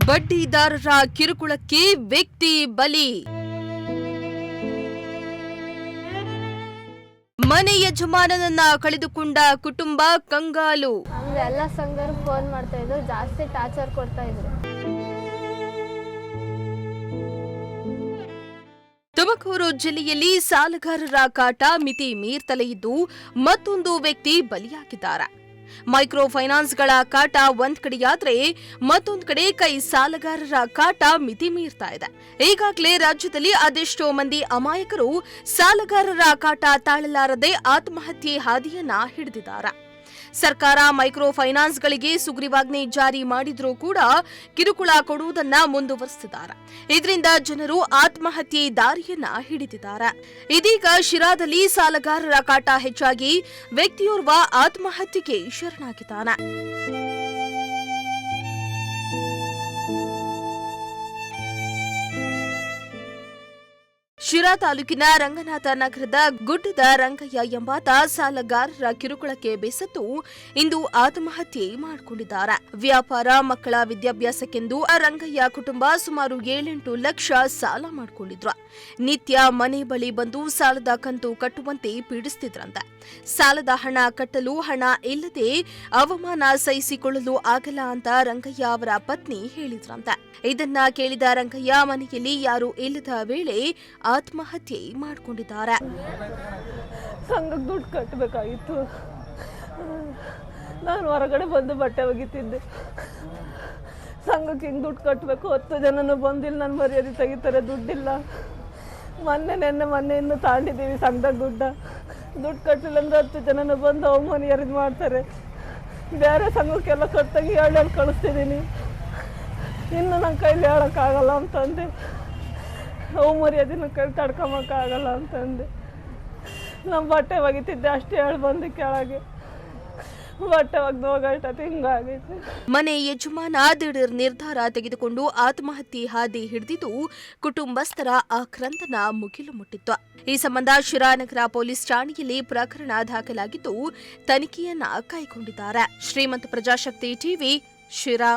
ಬಡ್ಡಿದಾರರ ಕಿರುಕುಳಕ್ಕೆ ವ್ಯಕ್ತಿ ಬಲಿ. ಮನೆ ಯಜಮಾನನನ್ನ ಕಳೆದುಕೊಂಡ ಕುಟುಂಬ ಕಂಗಾಲು. ಎಲ್ಲ ಸಂಘರು ಫೋನ್ ಮಾಡ್ತಾ ಇದ್ರು, ಜಾಸ್ತಿ ಟಾರ್ಚರ್ ಕೊಡ್ತಾ ಇದ್ರು. ತುಮಕೂರು ಜಿಲ್ಲೆಯಲ್ಲಿ ಸಾಲಗಾರರ ಕಾಟ ಮಿತಿ ಮೀರ್ತಲೇ ಇದ್ದು ಮತ್ತೊಂದು ವ್ಯಕ್ತಿ ಬಲಿಯಾಗಿದ್ದಾರೆ. ಮೈಕ್ರೋ ಫೈನಾನ್ಸ್ಗಳ ಕಾಟ ಒಂದ್ ಕಡೆಯಾದ್ರೆ ಮತ್ತೊಂದು ಕಡೆ ಕೈ ಸಾಲಗಾರರ ಕಾಟ ಮಿತಿ ಮೀರ್ತಾ ಇದೆ. ಈಗಾಗಲೇ ರಾಜ್ಯದಲ್ಲಿ ಅದೆಷ್ಟೋ ಮಂದಿ ಅಮಾಯಕರು ಸಾಲಗಾರರ ಕಾಟ ತಾಳಲಾರದೆ ಆತ್ಮಹತ್ಯೆ ಹಾದಿಯನ್ನ ಹಿಡಿದಿದ್ದಾರೆ. ಸರ್ಕಾರ ಮೈಕ್ರೋ ಫೈನಾನ್ಸ್ಗಳಿಗೆ ಸುಗ್ರೀವಾಜ್ಞೆ ಜಾರಿ ಮಾಡಿದ್ರೂ ಕೂಡ ಕಿರುಕುಳ ಕೊಡುವುದನ್ನ ಮುಂದುವರೆಸಿದ್ದಾರೆ. ಇದರಿಂದ ಜನರು ಆತ್ಮಹತ್ಯೆ ದಾರಿಯನ್ನ ಹಿಡಿದಿದ್ದಾರೆ. ಇದೀಗ ಶಿರಾದಲ್ಲಿ ಸಾಲಗಾರರ ಕಾಟ ಹೆಚ್ಚಾಗಿ ವ್ಯಕ್ತಿಯೋರ್ವ ಆತ್ಮಹತ್ಯೆಗೆ ಶರಣಾಗಿದ್ದಾನೆ. ಶಿರಾ ತಾಲೂಕಿನ ರಂಗನಾಥ ನಗರದ ಗುಡ್ಡದ ರಂಗಯ್ಯ ಎಂಬಾತ ಸಾಲಗಾರರ ಕಿರುಕುಳಕ್ಕೆ ಬೇಸತ್ತು ಇಂದು ಆತ್ಮಹತ್ಯೆ ಮಾಡಿಕೊಂಡಿದ್ದಾರೆ. ವ್ಯಾಪಾರ, ಮಕ್ಕಳ ವಿದ್ಯಾಭ್ಯಾಸಕ್ಕೆಂದು ರಂಗಯ್ಯ ಕುಟುಂಬ ಸುಮಾರು 7-8 ಲಕ್ಷ ಸಾಲ ಮಾಡಿಕೊಂಡಿದ್ರು. ನಿತ್ಯ ಮನೆ ಬಳಿ ಬಂದು ಸಾಲದ ಕಂತು ಕಟ್ಟುವಂತೆ ಪೀಡಿಸುತ್ತಿದ್ರಂತೆ. ಸಾಲದ ಹಣ ಕಟ್ಟಲು ಹಣ ಇಲ್ಲದೆ ಅವಮಾನ ಸಹಿಸಿಕೊಳ್ಳಲು ಆಗಲ್ಲ ಅಂತ ರಂಗಯ್ಯ ಅವರ ಪತ್ನಿ ಹೇಳಿದ್ರಂತೆ. ಇದನ್ನ ಕೇಳಿದ ರಂಗಯ್ಯ ಮನೆಯಲ್ಲಿ ಯಾರೂ ಇಲ್ಲದ ವೇಳೆ ಆತ್ಮಹತ್ಯೆ ಮಾಡಿಕೊಂಡಿದ್ದಾರೆ. ಸಂಘಕ್ಕೆ ದುಡ್ಡು ಕಟ್ಟಬೇಕಾಗಿತ್ತು. ನಾನು ಹೊರಗಡೆ ಬಂದು ಬಟ್ಟೆ ಒಗಿತಿದ್ದೆ. ಸಂಘಕ್ಕೆ ಹಿಂಗೆ ದುಡ್ಡು ಕಟ್ಟಬೇಕು, 10 ಜನನೂ ಬಂದಿಲ್ಲ, ನನ್ನ ಮರ್ಯಾದೆ ತೆಗಿತಾರೆ, ದುಡ್ಡಿಲ್ಲ. ಮೊನ್ನೆ ಇನ್ನೂ ತಾಂಡಿದ್ದೀವಿ ಸಂಘದಾಗ ದುಡ್ಡು ಕಟ್ಟಲಿಲ್ಲ ಅಂದ್ರೆ 10 ಜನನೂ ಬಂದು ಅವಮಾನ ಮಾಡ್ತಾರೆ. ಬೇರೆ ಸಂಘಕ್ಕೆಲ್ಲ ಕಟ್ಟಾಗಿ ಹೇಳಿ ಕಳಿಸ್ತಿದ್ದೀನಿ. ಇನ್ನು ನನ್ನ ಕೈಲಿ ಹೇಳೋಕ್ಕಾಗಲ್ಲ ಅಂತಂದೆ. ಮರ್ಯಾದಿನ ಕೈ ತಡ್ಕೊಂಬಕ್ಕಾಗಲ್ಲ ಅಂತಂದೆ. ನಮ್ಮ ಬಟ್ಟೆ ಒಗಿತಿದ್ದೆ, ಅಷ್ಟೇ ಹೇಳಿ ಬಂದು ಕೆಳಗೆ ಬಟ್ಟೆ ಒಗ್ದು ಹೋಗಷ್ಟತಿ ಹಿಂಗಾಗೈತೆ. ಮನೆ ಯಜಮಾನ ದಿಢೀರ್ ನಿರ್ಧಾರ ತೆಗೆದುಕೊಂಡು ಆತ್ಮಹತ್ಯೆ ಹಾದಿ ಹಿಡಿದಿದ್ದು ಕುಟುಂಬಸ್ಥರ ಆಕ್ರಂದನ ಮುಗಿಲು ಮುಟ್ಟಿತ್ತು. ಈ ಸಂಬಂಧ ಶಿರಾನಗರ ಪೊಲೀಸ್ ಠಾಣೆಯಲ್ಲಿ ಪ್ರಕರಣ ದಾಖಲಾಗಿದ್ದು ತನಿಖೆಯನ್ನ ಕೈಗೊಂಡಿದ್ದಾರೆ. ಶ್ರೀಮಂತ ಪ್ರಜಾಶಕ್ತಿ ಟಿವಿ, ಶಿರಾ.